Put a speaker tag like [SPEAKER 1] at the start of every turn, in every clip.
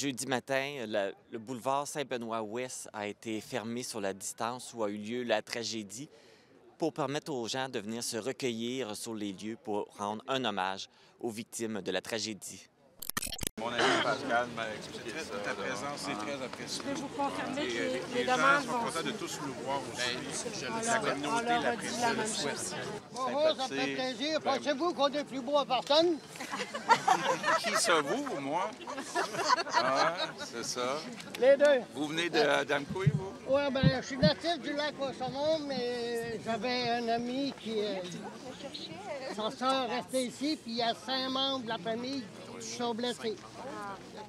[SPEAKER 1] Jeudi matin, le boulevard Saint-Benoît-Ouest a été fermé sur la distance où a eu lieu la tragédie pour permettre aux gens de venir se recueillir sur les lieux pour rendre un hommage aux victimes de la tragédie.
[SPEAKER 2] Mon ami Pascal m'a expliqué ça.
[SPEAKER 3] Ta présence, c'est très apprécié.
[SPEAKER 4] Je peux vous confirmer que les
[SPEAKER 3] Les gens
[SPEAKER 4] demandes
[SPEAKER 3] sont
[SPEAKER 4] vont
[SPEAKER 3] contents de tous nous voir aussi.
[SPEAKER 4] La communauté l'apprécie, le souhaite.
[SPEAKER 5] Bonjour, ça me fait plaisir. Pensez-vous qu'on est plus beau à personne?
[SPEAKER 2] Qui ça, vous ou moi? Ah, c'est ça.
[SPEAKER 5] Les deux.
[SPEAKER 2] Vous venez d'Amqui, vous?
[SPEAKER 5] Oui, ben, je suis natif du lac Saumon, mais j'avais un ami qui. Sa soeur restait ici, puis il y a 5 membres de la famille qui sont blessés.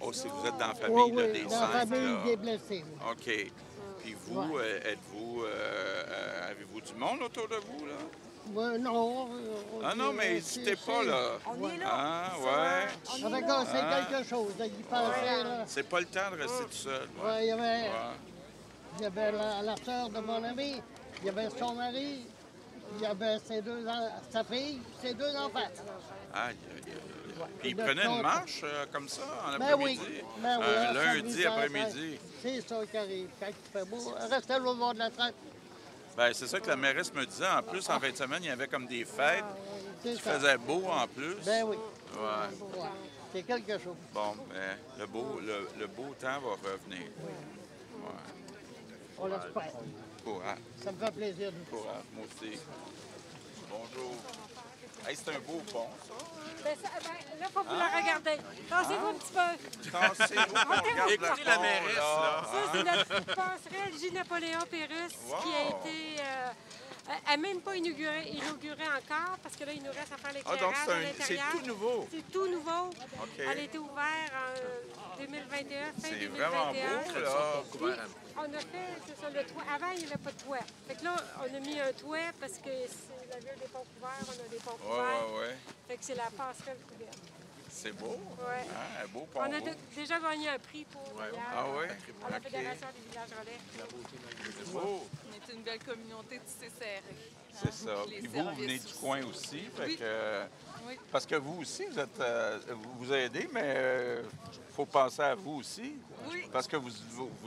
[SPEAKER 2] Oh, si vous êtes dans la famille
[SPEAKER 5] Oui,
[SPEAKER 2] là,
[SPEAKER 5] oui,
[SPEAKER 2] des
[SPEAKER 5] dans la
[SPEAKER 2] 5,
[SPEAKER 5] famille
[SPEAKER 2] là.
[SPEAKER 5] des blessés. Oui.
[SPEAKER 2] OK. Puis vous, êtes-vous... avez-vous du monde autour de vous, là?
[SPEAKER 5] Non.
[SPEAKER 2] Ah non, mais n'hésitez pas, là.
[SPEAKER 4] On est là.
[SPEAKER 2] Ah, ouais.
[SPEAKER 5] Avec c'est quelque chose. Il pensait, là.
[SPEAKER 2] C'est pas le temps de rester tout seul.
[SPEAKER 5] Ouais, il y avait,
[SPEAKER 2] Ouais.
[SPEAKER 5] il y avait la soeur de mon ami, il y avait son mari, il y avait sa fille, ses 2 enfants.
[SPEAKER 2] Aïe, aïe, aïe. Puis ils prenaient une marche comme ça en
[SPEAKER 5] Ben
[SPEAKER 2] après-midi?
[SPEAKER 5] oui. Ben oui,
[SPEAKER 2] Un
[SPEAKER 5] un
[SPEAKER 2] lundi
[SPEAKER 5] samedi
[SPEAKER 2] après-midi?
[SPEAKER 5] C'est ça qui arrive. Quand il fait beau, restez au bord de la traque.
[SPEAKER 2] Bien, c'est ça que la mairesse me disait. En plus, en fin de semaine, il y avait comme des fêtes.
[SPEAKER 5] C'est
[SPEAKER 2] Il
[SPEAKER 5] ça.
[SPEAKER 2] faisait beau en plus.
[SPEAKER 5] Ben oui.
[SPEAKER 2] Ouais.
[SPEAKER 5] Ouais. C'est quelque chose.
[SPEAKER 2] Bon, mais le beau temps va revenir. Ouais.
[SPEAKER 5] On l'espère.
[SPEAKER 2] Courage.
[SPEAKER 5] Ça me fait plaisir de vous.
[SPEAKER 2] Courage. Moi aussi. Bonjour. Hey, c'est un beau pont, ça.
[SPEAKER 4] Ben, là, il faut vous le regarder. Tassez-vous un petit peu.
[SPEAKER 2] Tassez-vous, on regarde
[SPEAKER 3] Écoutez la
[SPEAKER 2] pont,
[SPEAKER 3] mairesse,
[SPEAKER 2] là.
[SPEAKER 4] Ça, c'est notre passerelle J-Napoléon Pérus qui a
[SPEAKER 2] Wow.
[SPEAKER 4] été... elle n'a même pas inaugurée encore parce que là, il nous reste à faire
[SPEAKER 2] Ah,
[SPEAKER 4] l'éclairage
[SPEAKER 2] donc
[SPEAKER 4] à
[SPEAKER 2] c'est
[SPEAKER 4] l'intérieur.
[SPEAKER 2] tout nouveau.
[SPEAKER 4] C'est tout nouveau.
[SPEAKER 2] OK.
[SPEAKER 4] Elle a été ouverte en 2021, fin
[SPEAKER 2] C'est
[SPEAKER 4] 2021.
[SPEAKER 2] vraiment beau, là.
[SPEAKER 4] Puis, on a fait, c'est ça, le toit. Avant, il n'y avait pas de toit. Fait que là, on a mis un toit parce que c'est la ville des ponts couverts, on a des ponts couverts.
[SPEAKER 2] Ouais.
[SPEAKER 4] Fait que c'est la passerelle couverte.
[SPEAKER 2] C'est beau.
[SPEAKER 4] Ouais.
[SPEAKER 2] Hein, un beau pont.
[SPEAKER 4] On a déjà gagné un prix pour
[SPEAKER 2] Ah ouais?
[SPEAKER 4] à la
[SPEAKER 2] OK.
[SPEAKER 4] Fédération des villages relais.
[SPEAKER 2] C'est beau.
[SPEAKER 6] On est une belle communauté tissée serrée.
[SPEAKER 2] C'est ça.
[SPEAKER 6] Les
[SPEAKER 2] Puis vous venez
[SPEAKER 6] services
[SPEAKER 2] du coin aussi. Fait
[SPEAKER 6] Oui.
[SPEAKER 2] que,
[SPEAKER 6] Oui.
[SPEAKER 2] parce que vous aussi, vous êtes, vous aidez, mais il faut penser à vous aussi.
[SPEAKER 6] Oui.
[SPEAKER 2] Parce que vous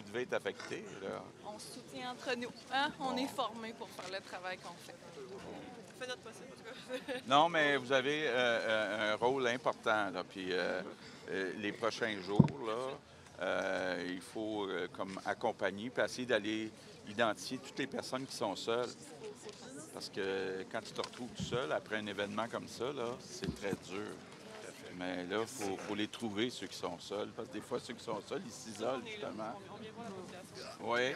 [SPEAKER 2] devez être affecté. Là.
[SPEAKER 6] On se soutient entre nous. Hein? On est formés pour faire le travail qu'on fait. On fait notre possible, en tout cas.
[SPEAKER 2] Non, mais vous avez un rôle important. Là. Puis les prochains jours, là, il faut comme accompagner puis essayer d'aller identifier toutes les personnes qui sont seules. Parce que quand tu te retrouves tout seul après un événement comme ça, là, c'est très dur. Mais là, il faut les trouver, ceux qui sont seuls. Parce que des fois, ceux qui sont seuls, ils s'isolent, justement. Oui.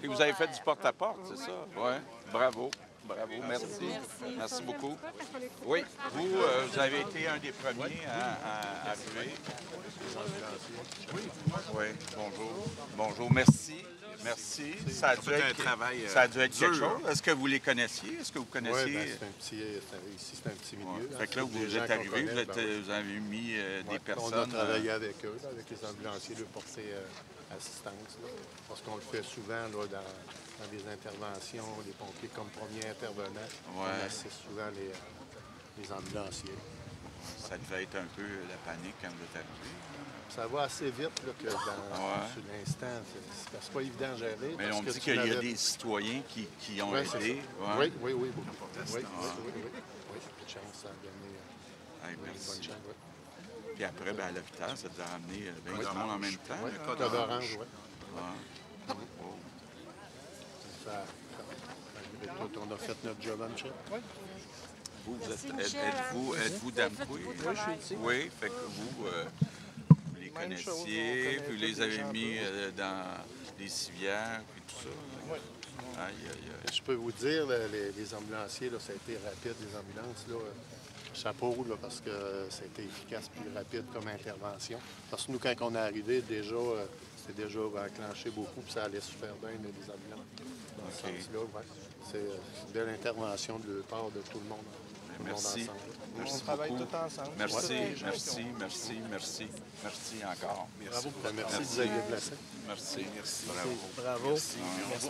[SPEAKER 2] Et vous avez fait du porte-à-porte, c'est ça? Oui. Bravo. Bravo. Merci. Merci beaucoup. Oui. Vous avez été un des premiers à arriver. Oui. Bonjour. Bonjour. Merci. Merci. Ça a dû être quelque chose. Est-ce que vous les connaissiez? Est-ce que vous connaissiez?
[SPEAKER 7] Oui, ici, c'est un petit milieu.
[SPEAKER 2] Fait que là,
[SPEAKER 7] C'est des
[SPEAKER 2] vous
[SPEAKER 7] gens
[SPEAKER 2] êtes
[SPEAKER 7] qu'on
[SPEAKER 2] arrivé,
[SPEAKER 7] connaît,
[SPEAKER 2] vous avez mis des personnes...
[SPEAKER 7] On a travaillé avec eux, là, avec les ambulanciers, de porter assistance. Là, parce qu'on le fait souvent là, dans des interventions, les pompiers comme premiers intervenants.
[SPEAKER 2] Ouais.
[SPEAKER 7] On assiste souvent les ambulanciers.
[SPEAKER 2] Ça devait être un peu la panique quand vous êtes arrivé.
[SPEAKER 7] Ça va assez vite là, que sur l'instant, c'est pas évident à gérer.
[SPEAKER 2] Mais
[SPEAKER 7] parce
[SPEAKER 2] on
[SPEAKER 7] que
[SPEAKER 2] dit
[SPEAKER 7] tu
[SPEAKER 2] qu'il y a
[SPEAKER 7] n'avais-
[SPEAKER 2] des citoyens qui ont
[SPEAKER 7] Ouais, c'est
[SPEAKER 2] aidé.
[SPEAKER 7] ça.
[SPEAKER 2] Ouais.
[SPEAKER 7] Oui, beaucoup. Oui, beaucoup de chance, ça a donné
[SPEAKER 2] Hey,
[SPEAKER 7] une bonne
[SPEAKER 2] merci.
[SPEAKER 7] chance. Oui.
[SPEAKER 2] Puis après, ben, à l'hôpital, ça devait ramener bien du monde en même temps.
[SPEAKER 7] Oui,
[SPEAKER 2] là.
[SPEAKER 7] code orange, oui.
[SPEAKER 2] Ouais. Oh.
[SPEAKER 7] On a fait notre job, hein, Michel? Oui.
[SPEAKER 2] Vous,
[SPEAKER 4] Merci, Michel.
[SPEAKER 2] êtes-vous d'Amqui?
[SPEAKER 4] Oui, je suis ici.
[SPEAKER 2] Oui, fait que vous les connaissiez, puis vous les avez mis dans les civières, puis tout ça.
[SPEAKER 7] Oui.
[SPEAKER 2] Aïe, aïe, aïe.
[SPEAKER 7] Je peux vous dire, là, les ambulanciers, là, ça a été rapide, les ambulances. Là, chapeau, là, parce que ça a été efficace et rapide comme intervention. Parce que nous, quand on est arrivé, déjà, c'était déjà enclenché beaucoup, puis ça allait super bien, les ambulances. Dans ce sens-là, ouais. C'est une belle intervention de la part de tout le monde. Tout le monde
[SPEAKER 2] Merci.
[SPEAKER 7] ensemble.
[SPEAKER 2] Merci
[SPEAKER 3] On travaille
[SPEAKER 2] beaucoup.
[SPEAKER 3] tout ensemble.
[SPEAKER 2] Merci, merci encore.
[SPEAKER 7] Bravo. Merci de vous être déplacé.
[SPEAKER 2] Merci.
[SPEAKER 7] Bravo.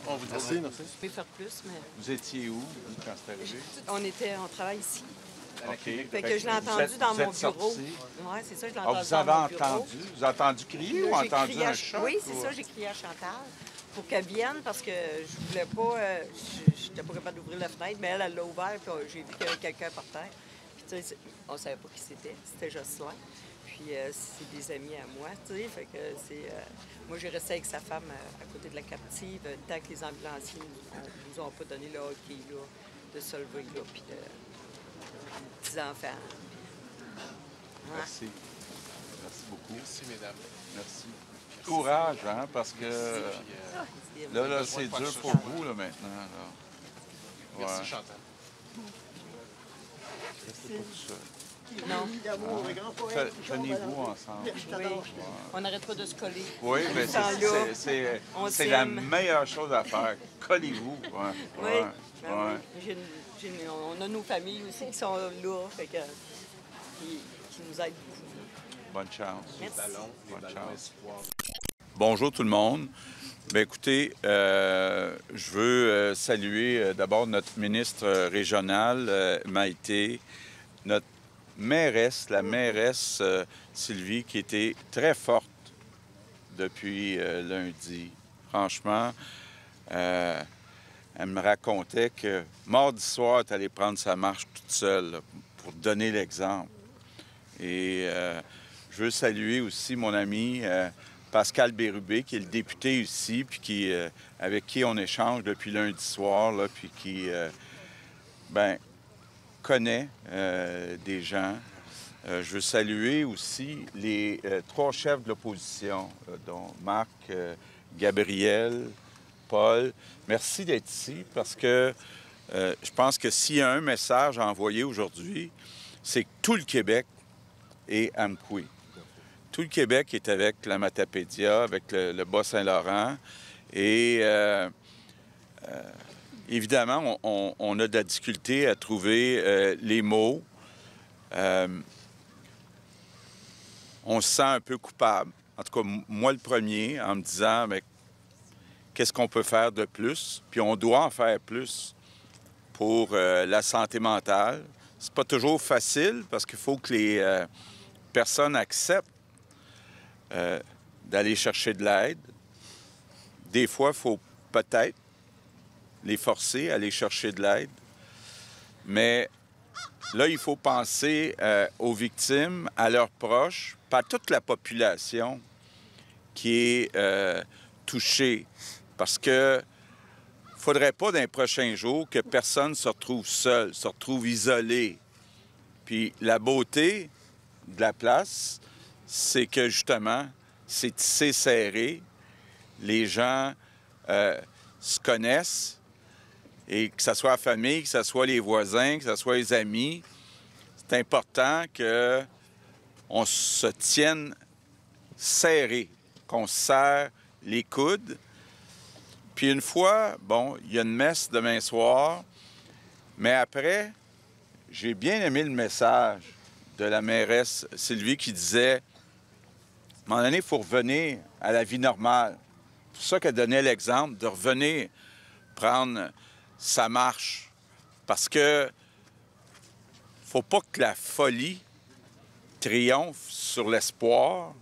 [SPEAKER 7] On vous dit merci.
[SPEAKER 8] Je peux faire plus, mais
[SPEAKER 2] Vous étiez où, vous, quand c'est arrivé?
[SPEAKER 8] on travaille ici.
[SPEAKER 2] OK.
[SPEAKER 8] Fait que je l'ai entendu dans mon bureau. Oui, c'est ça, je l'ai entendu
[SPEAKER 2] vous avez
[SPEAKER 8] dans mon bureau.
[SPEAKER 2] entendu? Vous avez entendu crier
[SPEAKER 8] Là,
[SPEAKER 2] ou
[SPEAKER 8] j'ai
[SPEAKER 2] entendu
[SPEAKER 8] crié
[SPEAKER 2] un choc?
[SPEAKER 8] Oui, c'est
[SPEAKER 2] ou-
[SPEAKER 8] ça, j'ai crié à Chantal pour qu'elle vienne parce que je voulais pas... je n'étais pas capable d'ouvrir la fenêtre, mais elle l'a ouvert, puis j'ai vu qu'il y avait quelqu'un par terre. Puis tu sais, on savait pas qui c'était Jocelyn. Puis c'est des amis à moi, tu sais, fait que c'est... moi, j'ai resté avec sa femme à côté de la captive tant que les ambulanciers nous ont pas donné le hockey, là, de se lever, là, puis de petits-enfants. Ouais.
[SPEAKER 2] Merci. Merci beaucoup.
[SPEAKER 3] Merci, mesdames.
[SPEAKER 2] Merci. Courage, hein, parce que là, c'est dur pour vous, là, maintenant. Là.
[SPEAKER 3] Merci,
[SPEAKER 2] Ouais.
[SPEAKER 3] Chantal.
[SPEAKER 2] Restez pas tout seul.
[SPEAKER 8] Non.
[SPEAKER 2] Tenez-vous ensemble.
[SPEAKER 8] Oui. On n'arrête pas de se coller.
[SPEAKER 2] Oui, mais
[SPEAKER 8] Temps-là, on
[SPEAKER 2] c'est la
[SPEAKER 8] s'aime.
[SPEAKER 2] meilleure chose à faire. Collez-vous. Ouais.
[SPEAKER 8] Oui.
[SPEAKER 2] Ouais.
[SPEAKER 8] Ben
[SPEAKER 2] Ouais.
[SPEAKER 8] oui. On a nos familles aussi qui sont là, fait que, qui nous aident beaucoup.
[SPEAKER 2] Bonne chance.
[SPEAKER 8] Merci.
[SPEAKER 2] Bonne chance. Bonjour tout le monde. Bien, écoutez, je veux saluer d'abord notre ministre régional, Maïté, notre mairesse, la mairesse Sylvie, qui était très forte depuis lundi. Franchement, elle me racontait que mardi soir, elle est allée prendre sa marche toute seule là, pour donner l'exemple. Et je veux saluer aussi mon ami Pascal Bérubé, qui est le député ici, puis avec qui on échange depuis lundi soir, là, puis qui connaît des gens. Je veux saluer aussi les 3 chefs de l'opposition, dont Marc, Gabriel, Paul. Merci d'être ici parce que je pense que s'il y a un message à envoyer aujourd'hui, c'est que tout le Québec est Amqui. Tout le Québec est avec la Matapédia, avec le Bas-Saint-Laurent. Et évidemment, on a de la difficulté à trouver les mots. On se sent un peu coupable. En tout cas, moi le premier, en me disant qu'est-ce qu'on peut faire de plus? Puis on doit en faire plus pour la santé mentale. C'est pas toujours facile parce qu'il faut que les personnes acceptent d'aller chercher de l'aide. Des fois, il faut peut-être les forcer à aller chercher de l'aide. Mais là, il faut penser aux victimes, à leurs proches, pas à toute la population qui est touchée. Parce que ne faudrait pas, dans les prochains jours, que personne se retrouve seul, se retrouve isolé. Puis la beauté de la place, c'est que, justement, c'est tissé serré. Les gens se connaissent. Et que ce soit la famille, que ce soit les voisins, que ce soit les amis, c'est important qu'on se tienne serré, qu'on se serre les coudes. Puis une fois, bon, il y a une messe demain soir, mais après, j'ai bien aimé le message de la mairesse Sylvie qui disait, à un moment donné, il faut revenir à la vie normale. C'est pour ça qu'elle donnait l'exemple de revenir prendre sa marche. Parce que faut pas que la folie triomphe sur l'espoir.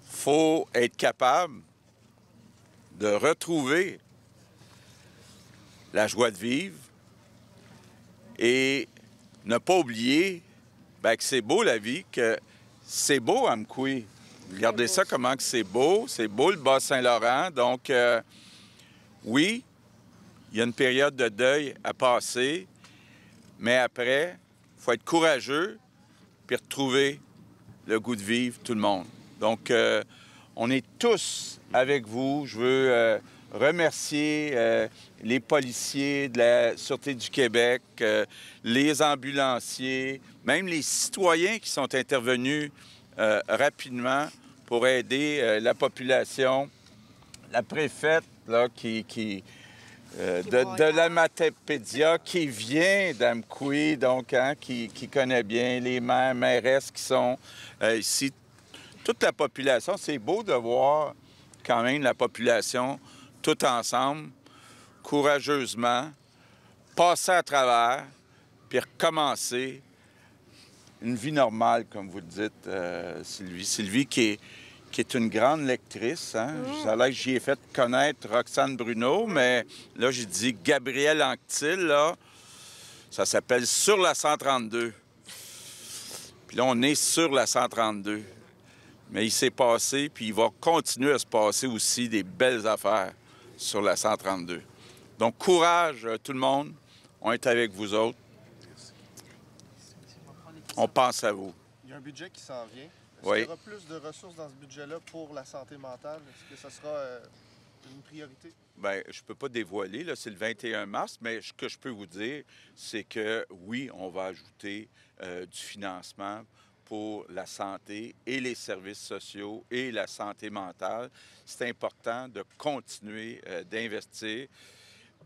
[SPEAKER 2] Faut être capable de retrouver la joie de vivre et ne pas oublier que c'est beau la vie, que c'est beau Amqui. Regardez ça, comment que c'est beau le Bas-Saint-Laurent. Donc, oui, il y a une période de deuil à passer, mais après, il faut être courageux puis retrouver le goût de vivre, tout le monde. Donc, on est tous avec vous. Je veux remercier les policiers de la Sûreté du Québec, les ambulanciers, même les citoyens qui sont intervenus rapidement pour aider la population. La préfète là, de la Matapédia qui vient d'Amqui, donc qui connaît bien les maires, mairesses qui sont ici. Toute la population, c'est beau de voir quand même la population tout ensemble, courageusement, passer à travers, puis recommencer une vie normale, comme vous le dites, Sylvie. Sylvie qui est une grande lectrice. Hein? Ça a l'air que j'y ai fait connaître Roxane Bruno, mais là, j'ai dit Gabriel Anctil, là, ça s'appelle Sur la 132. Puis là, on est sur la 132. Mais il s'est passé, puis il va continuer à se passer aussi des belles affaires sur la 132. Donc, courage, tout le monde. On est avec vous autres. On pense à vous.
[SPEAKER 9] Il y a un budget qui s'en vient. Est-ce
[SPEAKER 2] Oui.
[SPEAKER 9] qu'il y aura plus de ressources dans ce budget-là pour la santé mentale? Est-ce que ça sera une priorité?
[SPEAKER 2] Bien, je ne peux pas dévoiler, là, c'est le 21 mars, mais ce que je peux vous dire, c'est que oui, on va ajouter du financement pour la santé et les services sociaux et la santé mentale. C'est important de continuer d'investir.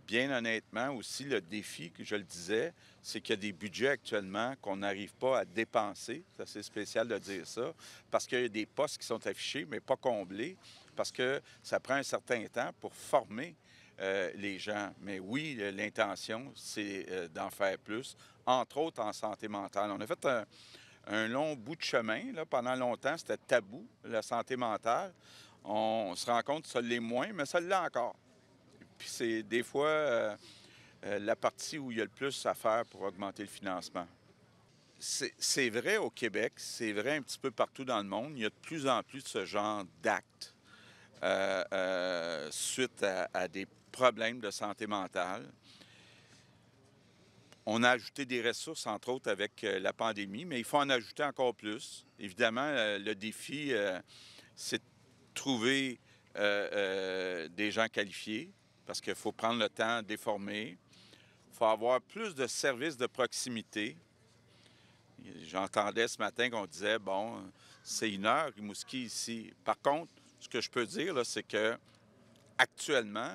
[SPEAKER 2] Bien honnêtement, aussi, le défi, que je le disais, c'est qu'il y a des budgets actuellement qu'on n'arrive pas à dépenser. C'est assez spécial de dire ça, parce qu'il y a des postes qui sont affichés, mais pas comblés, parce que ça prend un certain temps pour former les gens. Mais oui, l'intention, c'est d'en faire plus, entre autres en santé mentale. On a fait un long bout de chemin. Là. Pendant longtemps, c'était tabou, la santé mentale. On se rend compte que ça l'est moins, mais ça l'est encore. Puis c'est des fois la partie où il y a le plus à faire pour augmenter le financement. C'est vrai au Québec, c'est vrai un petit peu partout dans le monde. Il y a de plus en plus de ce genre d'actes suite à des problèmes de santé mentale. On a ajouté des ressources, entre autres, avec la pandémie, mais il faut en ajouter encore plus. Évidemment, le défi, c'est de trouver des gens qualifiés, parce qu'il faut prendre le temps de les former. Il faut avoir plus de services de proximité. J'entendais ce matin qu'on disait, bon, c'est 1 heure, Rimouski, ici. Par contre, ce que je peux dire, c'est que actuellement,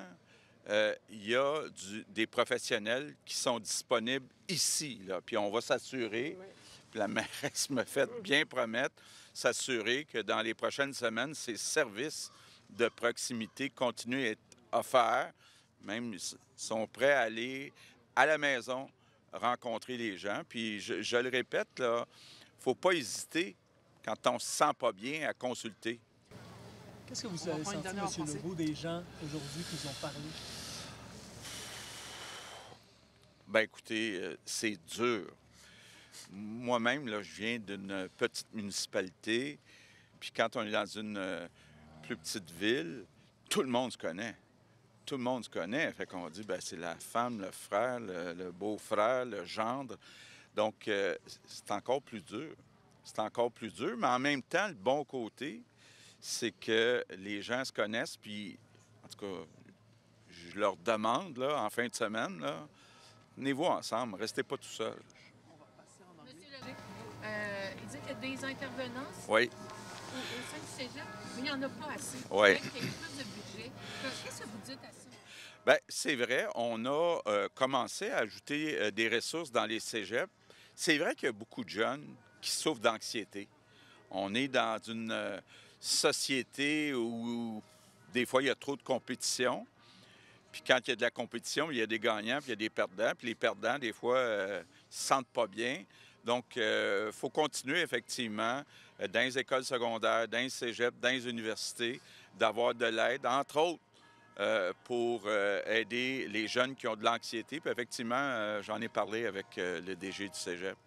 [SPEAKER 2] il y a des professionnels qui sont disponibles ici. Là. Puis on va s'assurer, puis la mairesse me fait bien promettre, s'assurer que dans les prochaines semaines, ces services de proximité continuent à être offerts. Même sont prêts à aller à la maison rencontrer les gens. Puis je le répète, il ne faut pas hésiter, quand on ne se sent pas bien, à consulter.
[SPEAKER 10] Qu'est-ce que vous avez senti, M. Legault, des gens aujourd'hui qui vous ont parlé?
[SPEAKER 2] Bien, écoutez, c'est dur. Moi-même, là, je viens d'une petite municipalité, puis quand on est dans une plus petite ville, tout le monde se connaît. Tout le monde se connaît. Fait qu'on dit, bien, c'est la femme, le frère, le beau-frère, le gendre. Donc, c'est encore plus dur. C'est encore plus dur, mais en même temps, le bon côté, c'est que les gens se connaissent, puis, en tout cas, je leur demande, là, en fin de semaine, là, venez-vous ensemble, restez pas tout seul.
[SPEAKER 11] Monsieur Legault, il dit qu'il y a des intervenances
[SPEAKER 2] Oui.
[SPEAKER 11] au sein du cégep, mais il n'y en a pas assez.
[SPEAKER 2] Oui.
[SPEAKER 11] Il y a plus de budget. Qu'est-ce que vous dites à ça?
[SPEAKER 2] Bien, c'est vrai, on a commencé à ajouter des ressources dans les cégeps. C'est vrai qu'il y a beaucoup de jeunes qui souffrent d'anxiété. On est dans une société où des fois, il y a trop de compétition. Puis quand il y a de la compétition, il y a des gagnants, puis il y a des perdants. Puis les perdants, des fois, ne se sentent pas bien. Donc, il faut continuer, effectivement, dans les écoles secondaires, dans les cégeps, dans les universités, d'avoir de l'aide, entre autres, pour aider les jeunes qui ont de l'anxiété. Puis effectivement, j'en ai parlé avec le DG du cégep.